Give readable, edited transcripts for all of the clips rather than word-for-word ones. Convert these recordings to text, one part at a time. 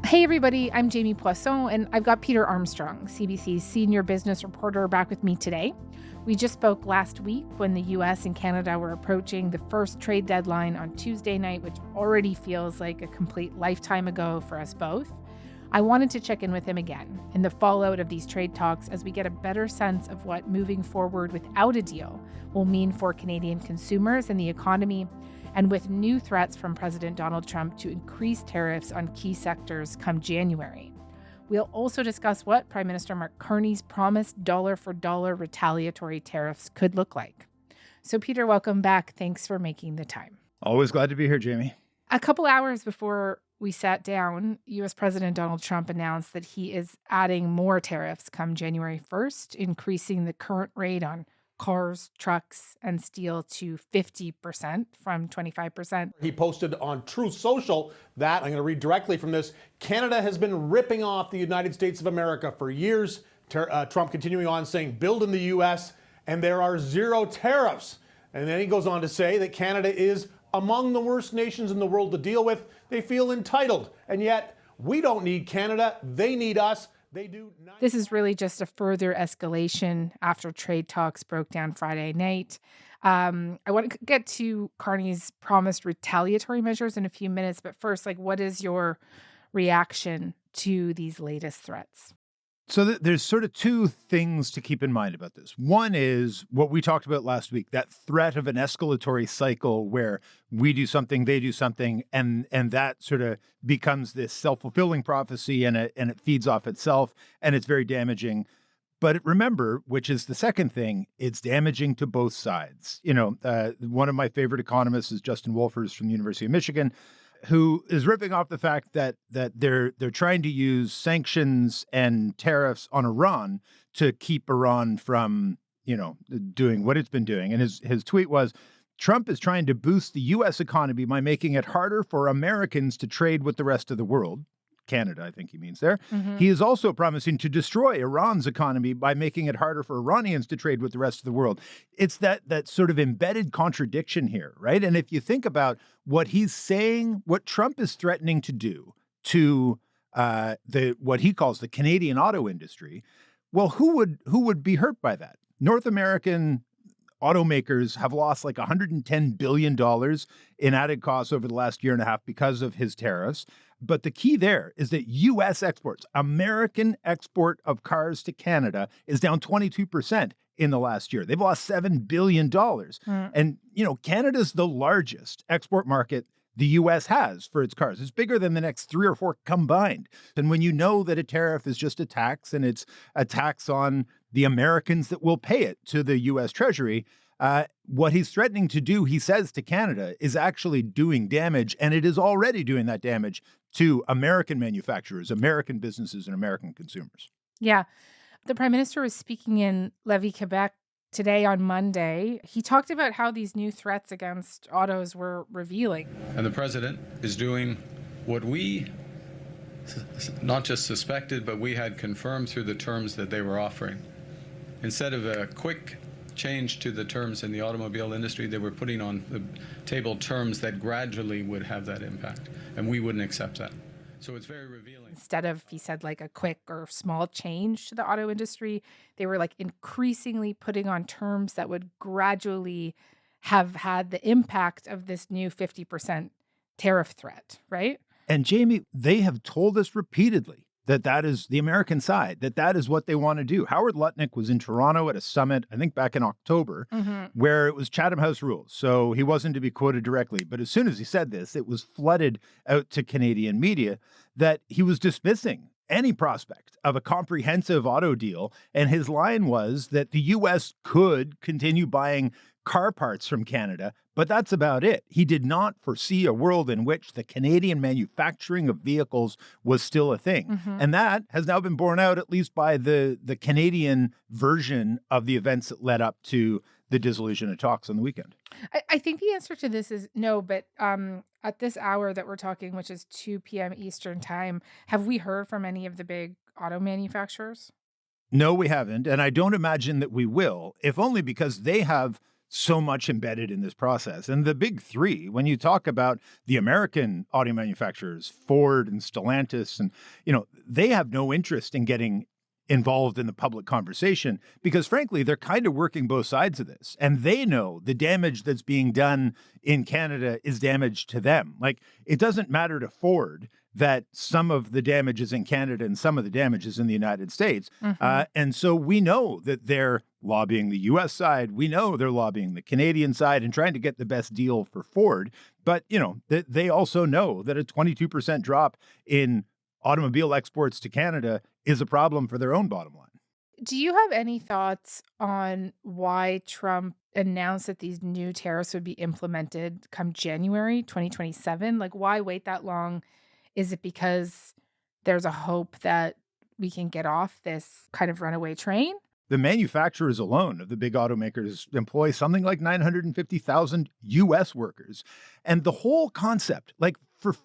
Hey everybody, I'm Jamie Poisson, and I've got Peter Armstrong, CBC's senior business reporter, back with me today. We just spoke last week when the US and Canada were approaching the first trade deadline on Tuesday night, which already feels like a complete lifetime ago for us both. I wanted to check in with him again in the fallout of these trade talks as we get a better sense of what moving forward without a deal will mean for Canadian consumers and the economy, and with new threats from President Donald Trump to increase tariffs on key sectors come January. We'll also discuss what Prime Minister Mark Carney's promised dollar-for-dollar retaliatory tariffs could look like. So, Peter, welcome back. Thanks for making the time. Always glad to be here, Jamie. A couple hours before we sat down, U.S. President Donald Trump announced that he is adding more tariffs come January 1st, increasing the current rate on cars, trucks, and steel to 50% from 25%. He posted on Truth Social that, I'm going to read directly from this, Canada has been ripping off the United States of America for years. Trump continuing on saying, build in the U.S., and there are zero tariffs. And then he goes on to say that Canada is among the worst nations in the world to deal with. They feel entitled. And yet, we don't need Canada. They need us. They do. This is really just a further escalation after trade talks broke down Friday night. I want to get to Carney's promised retaliatory measures in a few minutes. But first, what is your reaction to these latest threats? So there's sort of two things to keep in mind about this. One is what we talked about last week, that threat of an escalatory cycle where we do something, they do something, and that sort of becomes this self-fulfilling prophecy, and it feeds off itself, and it's very damaging. But remember, which is the second thing, it's damaging to both sides. One of my favorite economists is Justin Wolfers from the University of Michigan, who is ripping off the fact that they're trying to use sanctions and tariffs on Iran to keep Iran from, doing what it's been doing. And his tweet was, Trump is trying to boost the U.S. economy by making it harder for Americans to trade with the rest of the world. Canada, I think he means there. Mm-hmm. He is also promising to destroy Iran's economy by making it harder for Iranians to trade with the rest of the world. It's that sort of embedded contradiction here, right? And if you think about what he's saying, what Trump is threatening to do to what he calls the Canadian auto industry, well, who would be hurt by that? North American automakers have lost like $110 billion in added costs over the last year and a half because of his tariffs. But the key there is that U.S. exports, American export of cars to Canada, is down 22% in the last year. They've lost $7 billion. And, Canada's the largest export market the U.S. has for its cars. It's bigger than the next 3 or 4 combined. And when you know that a tariff is just a tax, and it's a tax on the Americans that will pay it to the U.S. Treasury, what he's threatening to do, he says, to Canada is actually doing damage, and it is already doing that damage to American manufacturers, American businesses, and American consumers. Yeah. The Prime Minister was speaking in Lévis, Quebec today on Monday. He talked about how these new threats against autos were revealing. And the President is doing what we not just suspected, but we had confirmed through the terms that they were offering. Instead of a quick change to the terms in the automobile industry, they were putting on the table terms that gradually would have that impact, and we wouldn't accept that. So it's very revealing. Instead of, he said, a quick or small change to the auto industry, they were increasingly putting on terms that would gradually have had the impact of this new 50% tariff threat, right? And Jamie, they have told us repeatedly that is the American side, that is what they want to do. Howard Lutnick was in Toronto at a summit, I think back in October, where it was Chatham House rules. So he wasn't to be quoted directly. But as soon as he said this, it was flooded out to Canadian media that he was dismissing any prospect of a comprehensive auto deal. And his line was that the U.S. could continue buying car parts from Canada, but that's about it. He did not foresee a world in which the Canadian manufacturing of vehicles was still a thing. And that has now been borne out, at least by the Canadian version of the events that led up to the dissolution of talks on the weekend. I think the answer to this is no, but at this hour that we're talking, which is 2 p.m. Eastern time, have we heard from any of the big auto manufacturers? No, we haven't. And I don't imagine that we will, if only because they have so much embedded in this process. And the big three, when you talk about the American auto manufacturers, Ford and Stellantis, and, they have no interest in getting involved in the public conversation because, frankly, they're kind of working both sides of this. And they know the damage that's being done in Canada is damage to them. Like, it doesn't matter to Ford that some of the damage is in Canada and some of the damage is in the United States. And so we know that they're lobbying the U.S. side. We know they're lobbying the Canadian side and trying to get the best deal for Ford. But, they also know that a 22% drop in automobile exports to Canada is a problem for their own bottom line. Do you have any thoughts on why Trump announced that these new tariffs would be implemented come January 2027? Like, why wait that long? Is it because there's a hope that we can get off this kind of runaway train? The manufacturers alone of the big automakers employ something like 950,000 U.S. workers. And the whole concept, like for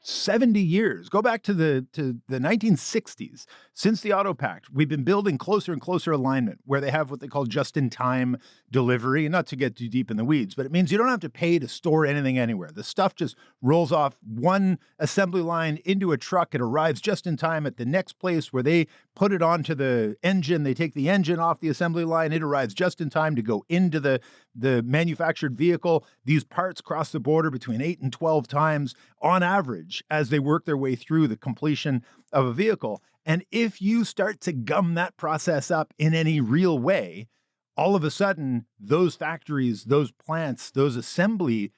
70 years, go back to the 1960s, since the Auto Pact, we've been building closer and closer alignment where they have what they call just-in-time delivery. And not to get too deep in the weeds, but it means you don't have to pay to store anything anywhere. The stuff just rolls off one assembly line into a truck. It arrives just in time at the next place where they put it onto the engine. They take the engine off the assembly line. It arrives just in time to go into the manufactured vehicle. These parts cross the border between 8 and 12 times on average as they work their way through the completion of a vehicle. And if you start to gum that process up in any real way, all of a sudden, those factories, those plants, those assembly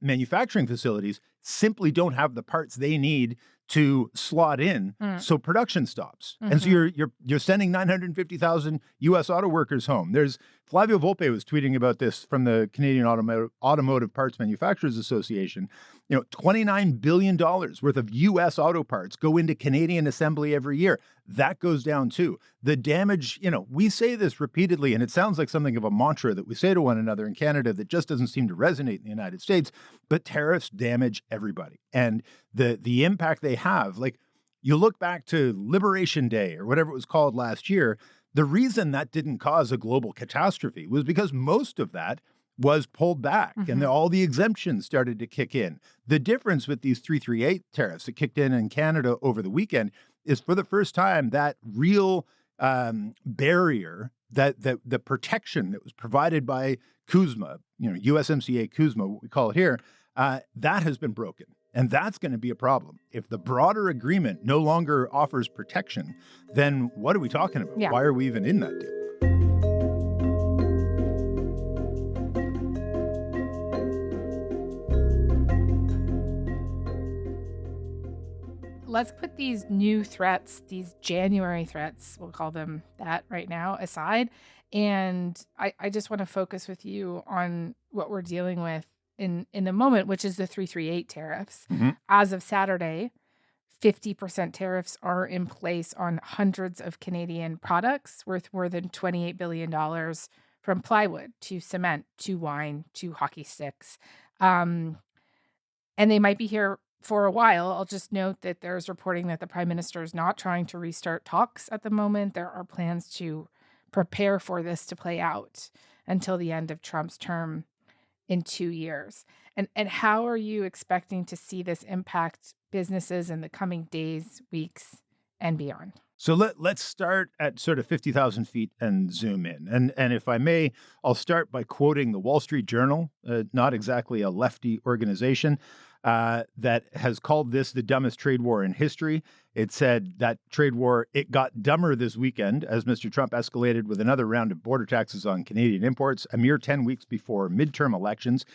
manufacturing facilities simply don't have the parts they need to slot in, so production stops. And so you're sending 950,000 U.S. auto workers home. There's Flavio Volpe was tweeting about this from the Canadian Automotive Parts Manufacturers Association. $29 billion worth of U.S. auto parts go into Canadian assembly every year. That goes down too. The damage, we say this repeatedly, and it sounds like something of a mantra that we say to one another in Canada that just doesn't seem to resonate in the United States, but tariffs damage everybody. And the impact they have, like you look back to Liberation Day or whatever it was called last year, the reason that didn't cause a global catastrophe was because most of that was pulled back and all the exemptions started to kick in. The difference with these 338 tariffs that kicked in Canada over the weekend is for the first time that real barrier, that the protection that was provided by CUSMA, USMCA CUSMA, what we call it here, that has been broken. And that's going to be a problem. If the broader agreement no longer offers protection, then what are we talking about? Yeah. Why are we even in that deal? Let's put these new threats, these January threats, we'll call them that right now, aside. And I just want to focus with you on what we're dealing with in the moment, which is the 338 tariffs. As of Saturday, 50% tariffs are in place on hundreds of Canadian products worth more than $28 billion, from plywood to cement to wine to hockey sticks. And they might be here for a while. I'll just note that there's reporting that the Prime Minister is not trying to restart talks at the moment. There are plans to prepare for this to play out until the end of Trump's term in 2 years. And how are you expecting to see this impact businesses in the coming days, weeks, and beyond? So let's start at sort of 50,000 feet and zoom in. And if I may, I'll start by quoting the Wall Street Journal, not exactly a lefty organization, that has called this the dumbest trade war in history. It said that trade war, it got dumber this weekend as Mr. Trump escalated with another round of border taxes on Canadian imports, a mere 10 weeks before midterm elections.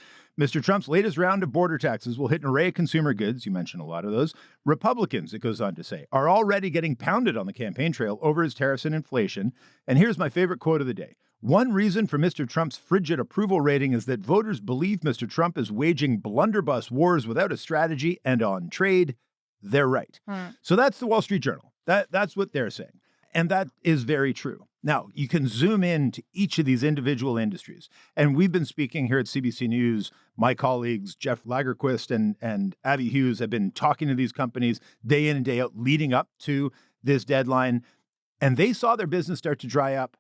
Mr. Trump's latest round of border taxes will hit an array of consumer goods. You mentioned a lot of those. Republicans, it goes on to say, are already getting pounded on the campaign trail over his tariffs and inflation. And here's my favorite quote of the day. One reason for Mr. Trump's frigid approval rating is that voters believe Mr. Trump is waging blunderbuss wars without a strategy, and on trade, they're right. So that's the Wall Street Journal. That's what they're saying. And that is very true. Now, you can zoom in to each of these individual industries. And we've been speaking here at CBC News. My colleagues, Jeff Lagerquist and Abby Hughes, have been talking to these companies day in and day out leading up to this deadline. And they saw their business start to dry up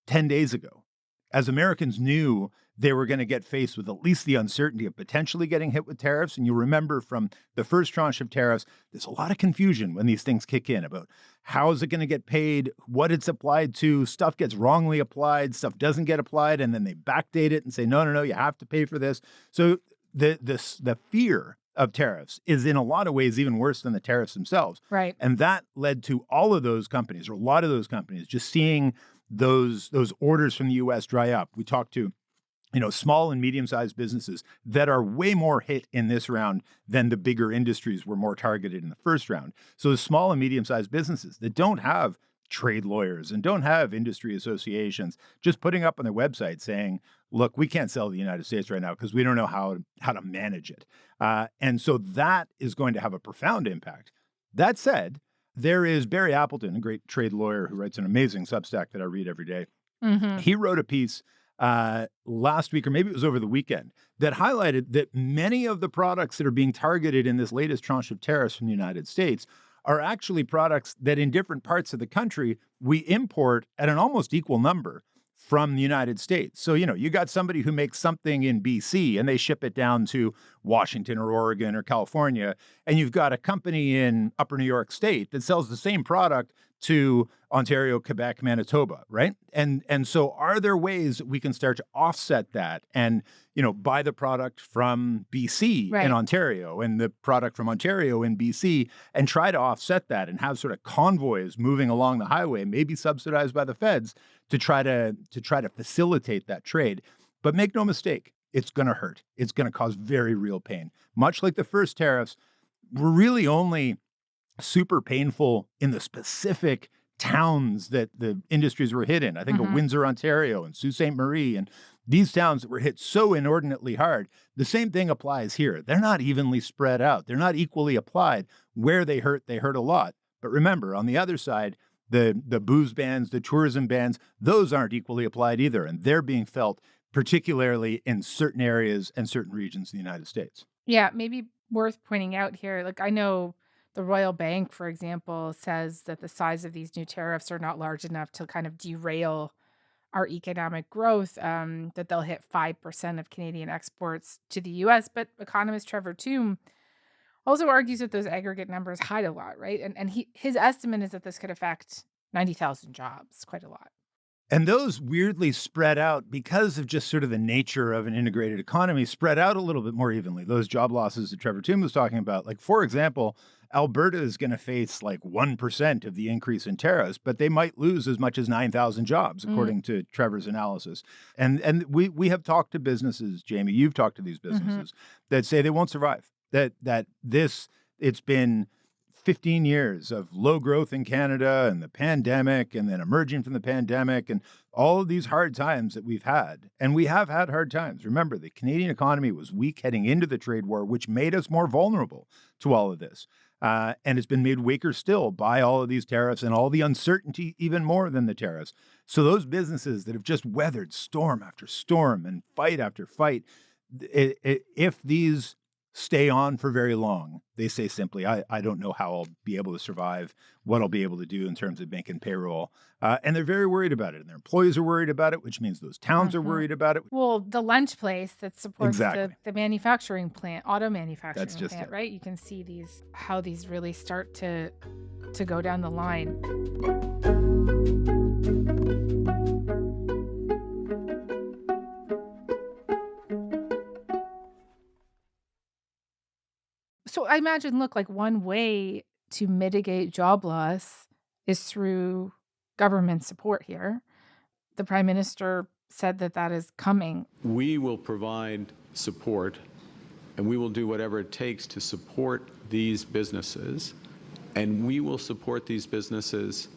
10 days ago, as Americans knew they were going to get faced with at least the uncertainty of potentially getting hit with tariffs. And you remember from the first tranche of tariffs, there's a lot of confusion when these things kick in about how is it going to get paid, what it's applied to, stuff gets wrongly applied, stuff doesn't get applied, and then they backdate it and say, no, you have to pay for this. So the fear of tariffs is in a lot of ways even worse than the tariffs themselves. Right. And that led to all of those companies, or a lot of those companies, just seeing those orders from the U.S. dry up. We talked to, small and medium-sized businesses that are way more hit in this round than the bigger industries were more targeted in the first round. So the small and medium-sized businesses that don't have trade lawyers and don't have industry associations, just putting up on their website saying, look, we can't sell to the United States right now because we don't know how to manage it. And so that is going to have a profound impact. That said, there is Barry Appleton, a great trade lawyer who writes an amazing Substack that I read every day. Mm-hmm. He wrote a piece last week, or maybe it was over the weekend, that highlighted that many of the products that are being targeted in this latest tranche of tariffs from the United States are actually products that in different parts of the country we import at an almost equal number from the United States. So, you got somebody who makes something in BC and they ship it down to Washington or Oregon or California, and you've got a company in Upper New York State that sells the same product to Ontario, Quebec, Manitoba, right? And so are there ways that we can start to offset that and, buy the product from BC in Ontario and the product from Ontario in BC and try to offset that and have sort of convoys moving along the highway, maybe subsidized by the feds, to try to facilitate that trade. But make no mistake, it's going to hurt. It's going to cause very real pain. Much like the first tariffs, were really only super painful in the specific towns that the industries were hit in. I think of Windsor, Ontario, and Sault Ste. Marie, and these towns that were hit so inordinately hard. The same thing applies here. They're not evenly spread out. They're not equally applied. Where they hurt a lot. But remember, on the other side, the booze bans, the tourism bans, those aren't equally applied either. And they're being felt particularly in certain areas and certain regions of the United States. Yeah, maybe worth pointing out here, like I know the Royal Bank, for example, says that the size of these new tariffs are not large enough to kind of derail our economic growth, that they'll hit 5% of Canadian exports to the U.S. But economist Trevor Tombe also argues that those aggregate numbers hide a lot, right? And his estimate is that this could affect 90,000 jobs, quite a lot. And those weirdly spread out because of just sort of the nature of an integrated economy, spread out a little bit more evenly. Those job losses that Trevor Tombe was talking about, like, for example, Alberta is going to face like 1% of the increase in tariffs, but they might lose as much as 9,000 jobs, according to Trevor's analysis. And we have talked to businesses, Jamie, you've talked to these businesses that say they won't survive, that it's been 15 years of low growth in Canada and the pandemic and then emerging from the pandemic and all of these hard times that we've had. And we have had hard times. Remember, the Canadian economy was weak heading into the trade war, which made us more vulnerable to all of this. And it's been made weaker still by all of these tariffs and all the uncertainty, even more than the tariffs. So those businesses that have just weathered storm after storm and fight after fight, if these stay on for very long, they say simply, I don't know how I'll be able to survive, what I'll be able to do in terms of making payroll. And they're very worried about it. And their employees are worried about it, which means those towns are worried about it. Well, the lunch place that supports Exactly. the manufacturing plant, auto manufacturing That's just plant, it. right? You can see how these really start to go down the line. So I imagine, look, like one way to mitigate job loss is through government support here. The Prime Minister said that is coming. We will provide support, and we will do whatever it takes to support these businesses, and we will support these businesses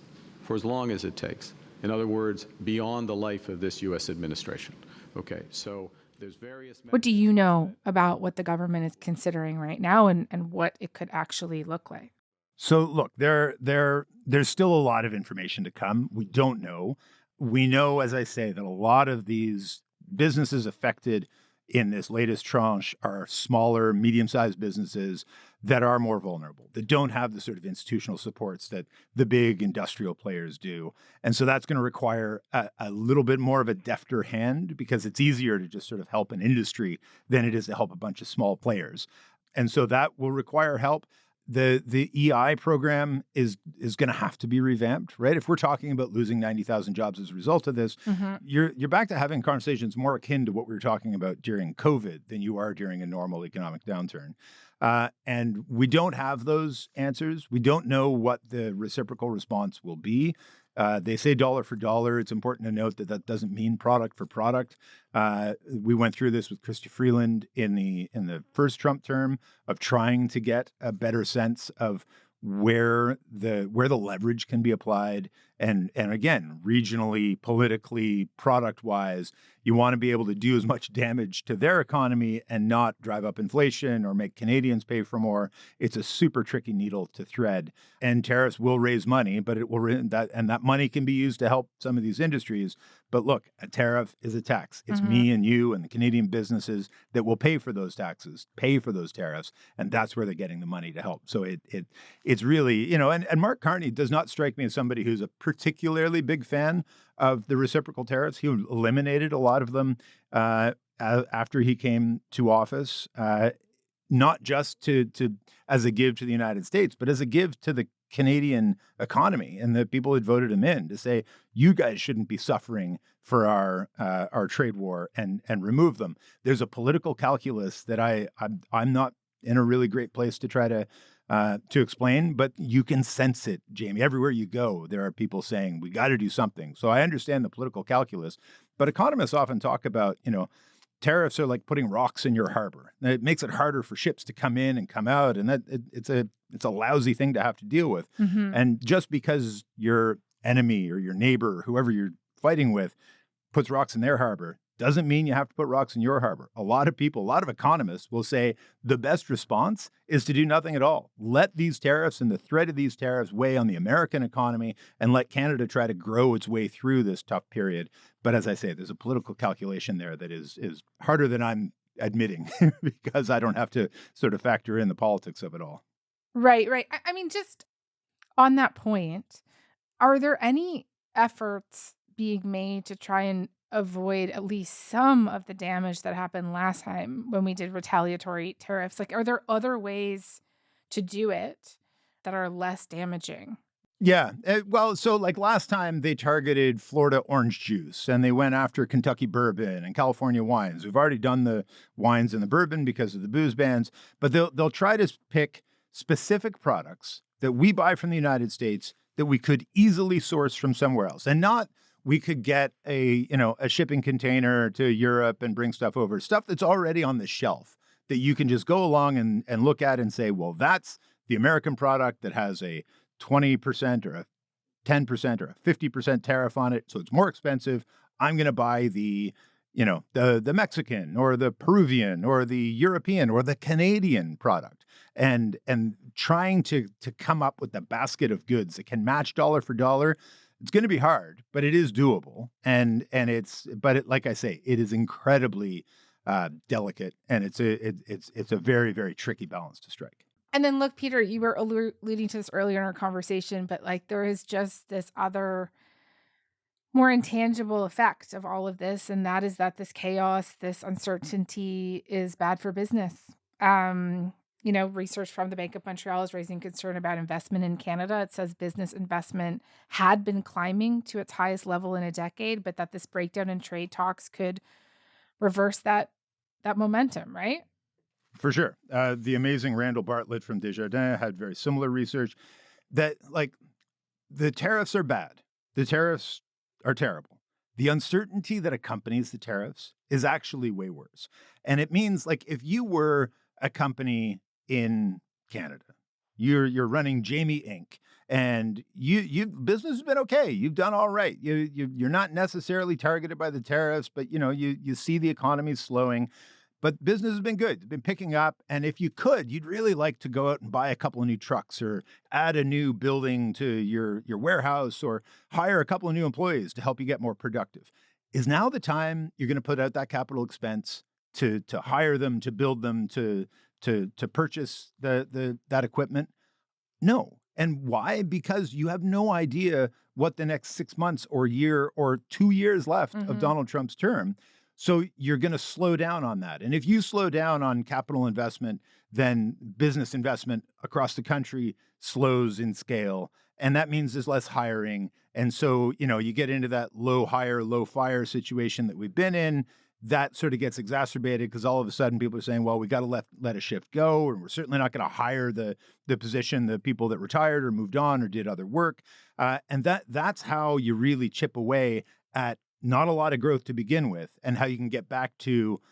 for as long as it takes. In other words, beyond the life of this U.S. administration. Okay, so there's various... What do you know about what the government is considering right now and what it could actually look like? So look, there's still a lot of information to come. We don't know. We know, as I say, that a lot of these businesses affected in this latest tranche are smaller, medium-sized businesses that are more vulnerable, that don't have the sort of institutional supports that the big industrial players do. And so that's going to require a little bit more of a defter hand, because it's easier to just sort of help an industry than it is to help a bunch of small players. And so that will require help. The EI program is going to have to be revamped, right? If we're talking about losing 90,000 jobs as a result of this, you're back to having conversations more akin to what we were talking about during COVID than you are during a normal economic downturn. And we don't have those answers. We don't know what the reciprocal response will be. They say dollar for dollar. It's important to note that that doesn't mean product for product. We went through this with Chrystia Freeland in the first Trump term of trying to get a better sense of where the leverage can be applied. And again, regionally, politically, product-wise, you want to be able to do as much damage to their economy and not drive up inflation or make Canadians pay for more. It's a super tricky needle to thread. And tariffs will raise money, but that money can be used to help some of these industries. But look, a tariff is a tax. It's me and you and the Canadian businesses that will pay for those taxes, pay for those tariffs, and that's where they're getting the money to help. So it's really, and Mark Carney does not strike me as somebody who's a particularly big fan of the reciprocal tariffs. He eliminated a lot of them after he came to office, not just to as a give to the United States, but as a give to the Canadian economy and the people who voted him in, to say, you guys shouldn't be suffering for our trade war, and remove them. There's a political calculus that I'm not in a really great place to try to explain, but you can sense it, Jamie. Everywhere you go, there are people saying, we got to do something. So I understand the political calculus, but economists often talk about, tariffs are like putting rocks in your harbor. It makes it harder for ships to come in and come out, and it's a lousy thing to have to deal with. And just because your enemy or your neighbor, or whoever you're fighting with, puts rocks in their harbor, doesn't mean you have to put rocks in your harbor. A lot of people, a lot of economists will say the best response is to do nothing at all. Let these tariffs and the threat of these tariffs weigh on the American economy, and let Canada try to grow its way through this tough period. But as I say, there's a political calculation there that is harder than I'm admitting because I don't have to sort of factor in the politics of it all. Right. I mean, just on that point, are there any efforts being made to try and avoid at least some of the damage that happened last time when we did retaliatory tariffs? Like, are there other ways to do it that are less damaging? Yeah. Well, so like last time they targeted Florida orange juice, and they went after Kentucky bourbon and California wines. We've already done the wines and the bourbon because of the booze bans, but they'll try to pick specific products that we buy from the United States that we could easily source from somewhere else, and not we could get a shipping container to Europe and bring stuff over, stuff that's already on the shelf that you can just go along and look at and say, well, that's the American product that has a 20% or a 10% or a 50% tariff on it. So it's more expensive. I'm going to buy the Mexican or the Peruvian or the European or the Canadian product, and trying to come up with the basket of goods that can match dollar for dollar. It's going to be hard, but it is doable. But like I say, it is incredibly delicate, and it's a very, very tricky balance to strike. And then look, Peter, you were alluding to this earlier in our conversation, but like there is just this other more intangible effect of all of this, and that is that this chaos, this uncertainty is bad for business. Research from the Bank of Montreal is raising concern about investment in Canada. It says business investment had been climbing to its highest level in a decade, but that this breakdown in trade talks could reverse that momentum, right? For sure. The amazing Randall Bartlett from Desjardins had very similar research that, like, the tariffs are bad. The tariffs are terrible. The uncertainty that accompanies the tariffs is actually way worse. And it means, like, if you were a company in Canada, you're running Jamie Inc., and you business has been okay. You've done all right. You're not necessarily targeted by the tariffs, but you see the economy slowing. But business has been good. It's been picking up. And if you could, you'd really like to go out and buy a couple of new trucks or add a new building to your warehouse or hire a couple of new employees to help you get more productive. Is now the time you're going to put out that capital expense to hire them, to build them, to purchase that equipment? No. And why? Because you have no idea what the next 6 months or year or 2 years left of Donald Trump's term. So you're going to slow down on that. And if you slow down on capital investment, then business investment across the country slows in scale. And that means there's less hiring. And so, you get into that low hire, low fire situation that we've been in. That sort of gets exacerbated because all of a sudden people are saying, well, we got to let a shift go, and we're certainly not going to hire the people that retired or moved on or did other work. And that's how you really chip away at not a lot of growth to begin with, and how you can get back to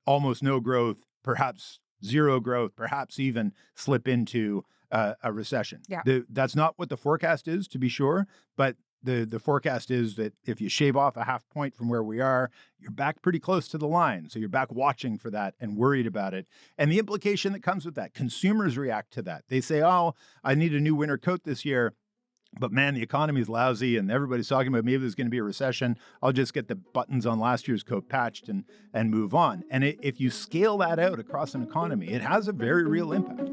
almost no growth, perhaps zero growth, perhaps even slip into a recession. Yeah. That's not what the forecast is, to be sure, but the forecast is that if you shave off a half point from where we are, you're back pretty close to the line. So you're back watching for that and worried about it. And the implication that comes with that, consumers react to that. They say, oh, I need a new winter coat this year. But man, the economy is lousy and everybody's talking about maybe there's going to be a recession. I'll just get the buttons on last year's coat patched and move on. And if you scale that out across an economy, it has a very real impact.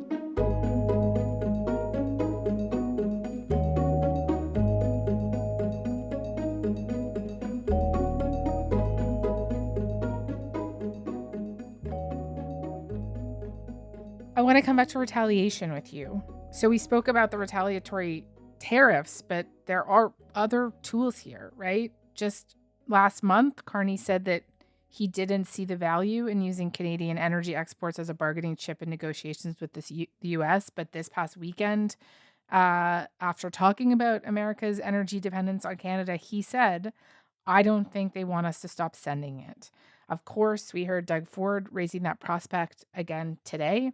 I want to come back to retaliation with you. So we spoke about the retaliatory tariffs, but there are other tools here, right? Just last month, Carney said that he didn't see the value in using Canadian energy exports as a bargaining chip in negotiations with the U.S. But this past weekend, after talking about America's energy dependence on Canada, he said, I don't think they want us to stop sending it. Of course, we heard Doug Ford raising that prospect again today.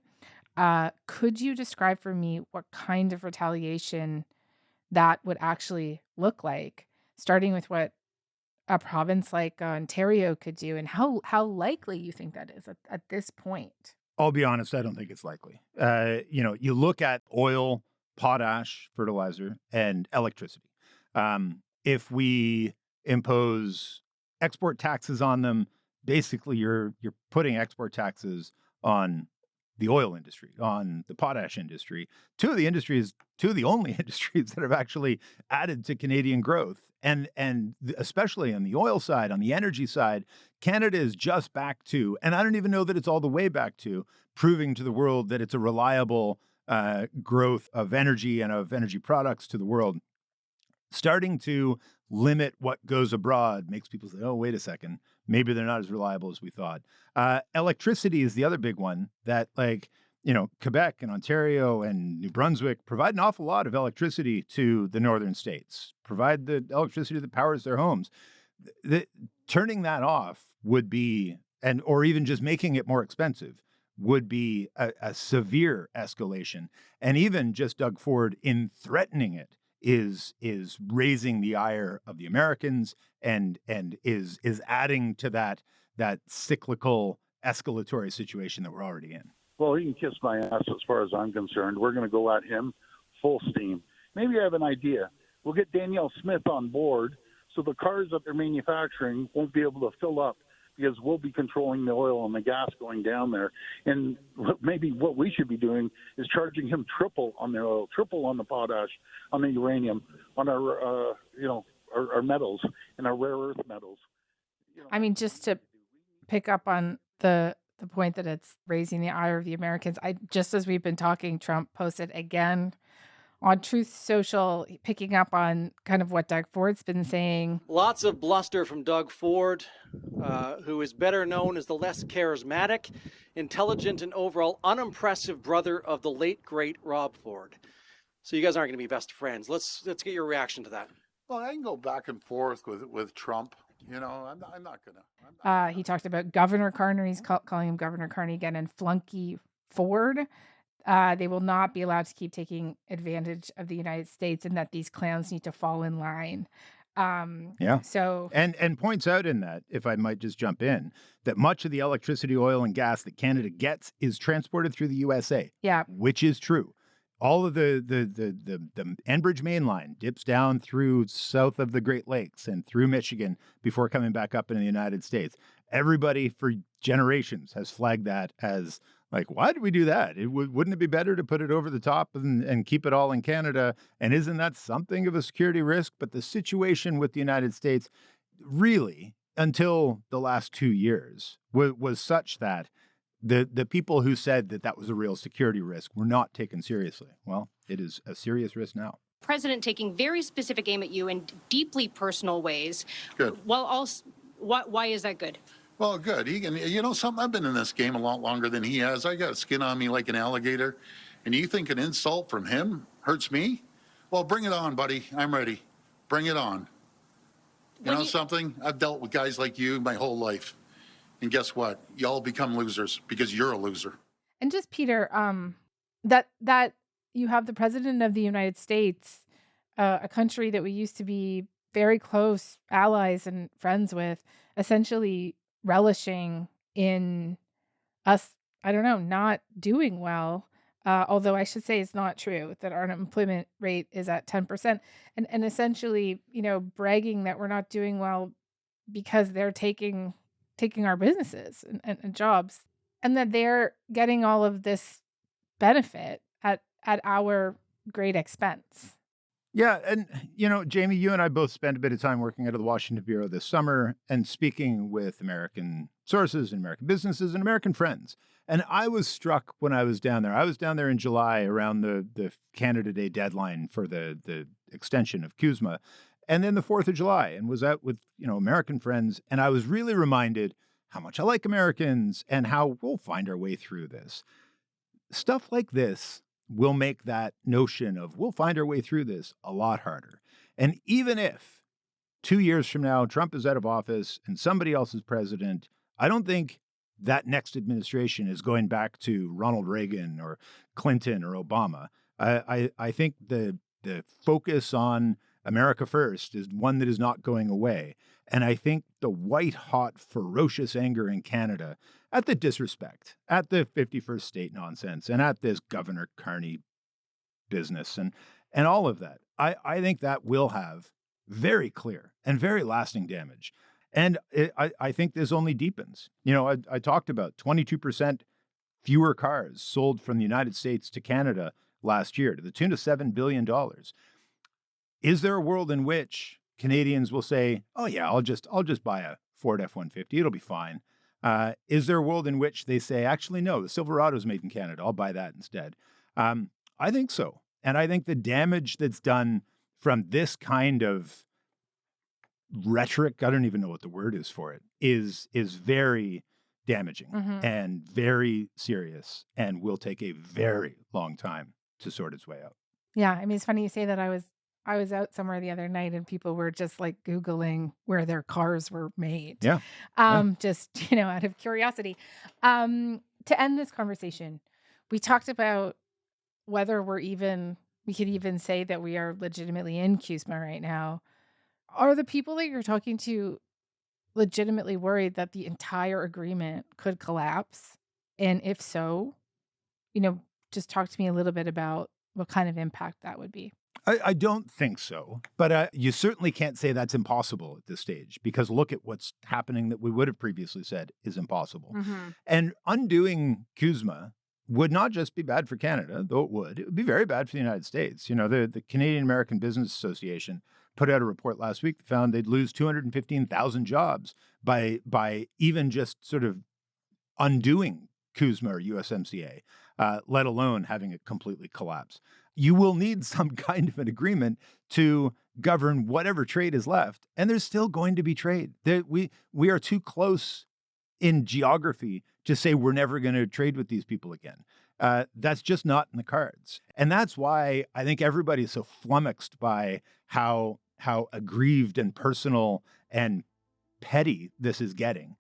Could you describe for me what kind of retaliation that would actually look like, starting with what a province like Ontario could do, and how likely you think that is at this point? I'll be honest, I don't think it's likely. You look at oil, potash, fertilizer, and electricity. If we impose export taxes on them, basically you're putting export taxes on the oil industry, on the potash industry, two of the only industries that have actually added to Canadian growth. And especially on the oil side, on the energy side, Canada is just back to, and I don't even know that it's all the way back to, proving to the world that it's a reliable growth of energy and of energy products to the world. Starting to limit what goes abroad makes people say, oh, wait a second, maybe they're not as reliable as we thought. Electricity is the other big one that, Quebec and Ontario and New Brunswick provide an awful lot of electricity to the northern states, provide the electricity that powers their homes. Turning that off would be, or even just making it more expensive, would be a severe escalation. And even just Doug Ford, in threatening it, is raising the ire of the Americans and is adding to that cyclical escalatory situation that we're already in. Well, he can kiss my ass as far as I'm concerned. We're going to go at him full steam. Maybe I have an idea. We'll get Danielle Smith on board so the cars that they're manufacturing won't be able to fill up because we'll be controlling the oil and the gas going down there. And maybe what we should be doing is charging him triple on the oil, triple on the potash, on the uranium, on our metals and our rare earth metals. I mean, just to pick up on the point that it's raising the ire of the Americans, just as we've been talking, Trump posted again on Truth Social, picking up on kind of what Doug Ford's been saying. Lots of bluster from Doug Ford, who is better known as the less charismatic, intelligent, and overall unimpressive brother of the late, great Rob Ford. So you guys aren't going to be best friends. Let's get your reaction to that. Well, I can go back and forth with Trump. I'm not going to. He talked about Governor Carney. He's calling him Governor Carney again, and Flunky Ford. They will not be allowed to keep taking advantage of the United States, and that these clowns need to fall in line. So and points out in that, if I might just jump in, that much of the electricity, oil, and gas that Canada gets is transported through the USA. Yeah, which is true. all of the Enbridge main line dips down through south of the Great Lakes and through Michigan before coming back up in the United States. Everybody for generations has flagged that as like, why did we do that? Wouldn't it be better to put it over the top and keep it all in Canada? And isn't that something of a security risk? But the situation with the United States really, until the last 2 years, was such that the people who said that was a real security risk were not taken seriously. Well, it is a serious risk now. President taking very specific aim at you in deeply personal ways. Good. Well, also, why is that good? Well, good. He can, something. I've been in this game a lot longer than he has. I got skin on me like an alligator. And you think an insult from him hurts me? Well, bring it on, buddy. I'm ready. Bring it on. You know something? I've dealt with guys like you my whole life. And guess what? Y'all become losers because you're a loser. And just, Peter, that you have the president of the United States, a country that we used to be very close allies and friends with, essentially relishing in us, I don't know, not doing well. Although I should say it's not true that our unemployment rate is at 10%. And essentially, bragging that we're not doing well because they're taking our businesses and jobs, and that they're getting all of this benefit at our great expense. Yeah. And, Jamie, you and I both spent a bit of time working out of the Washington Bureau this summer and speaking with American sources and American businesses and American friends. And I was struck when I was down there. I was down there in July around the Canada Day deadline for the extension of CUSMA. And then the 4th of July, and was out with, American friends. And I was really reminded how much I like Americans and how we'll find our way through this. Stuff like this will make that notion of we'll find our way through this a lot harder. And even if 2 years from now, Trump is out of office and somebody else is president, I don't think that next administration is going back to Ronald Reagan or Clinton or Obama. I think the focus on America first is one that is not going away. And I think the white-hot, ferocious anger in Canada at the disrespect, at the 51st state nonsense, and at this Governor Carney business and all of that, I think that will have very clear and very lasting damage. And I think this only deepens. I talked about 22% fewer cars sold from the United States to Canada last year to the tune of $7 billion. Is there a world in which Canadians will say, "Oh yeah, I'll just buy a Ford F-150. It'll be fine"? Is there a world in which they say, "Actually, no, the Silverado is made in Canada. I'll buy that instead"? I think so, and I think the damage that's done from this kind of rhetoric, I don't even know what the word is for it, is very damaging and very serious, and will take a very long time to sort its way out. Yeah, I mean, it's funny you say that. I was out somewhere the other night and people were just like Googling where their cars were made. Yeah. Just, out of curiosity. To end this conversation, we talked about whether we could even say that we are legitimately in CUSMA right now. Are the people that you're talking to legitimately worried that the entire agreement could collapse? And if so, just talk to me a little bit about what kind of impact that would be. I don't think so, but you certainly can't say that's impossible at this stage, because look at what's happening that we would have previously said is impossible. And undoing CUSMA would not just be bad for Canada, though it would be very bad for the United States. The Canadian American Business Association put out a report last week that found they'd lose 215,000 jobs by even just sort of undoing CUSMA or USMCA, let alone having it completely collapse. You will need some kind of an agreement to govern whatever trade is left, and there's still going to be trade. We are too close in geography to say we're never going to trade with these people again. That's just not in the cards. And that's why I think everybody is so flummoxed by how aggrieved and personal and petty this is getting.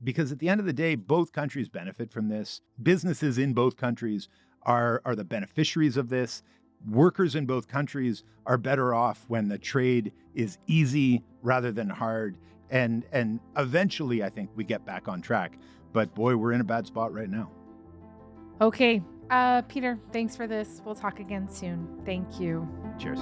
Because at the end of the day, both countries benefit from this. Businesses in both countries are the beneficiaries of this. Workers in both countries are better off when the trade is easy rather than hard. And eventually, I think we get back on track. But boy, we're in a bad spot right now. Okay, Peter, thanks for this. We'll talk again soon. Thank you. Cheers.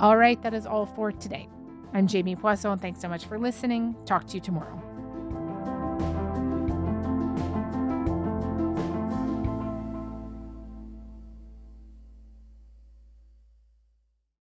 All right, that is all for today. I'm Jamie Poisson. Thanks so much for listening. Talk to you tomorrow.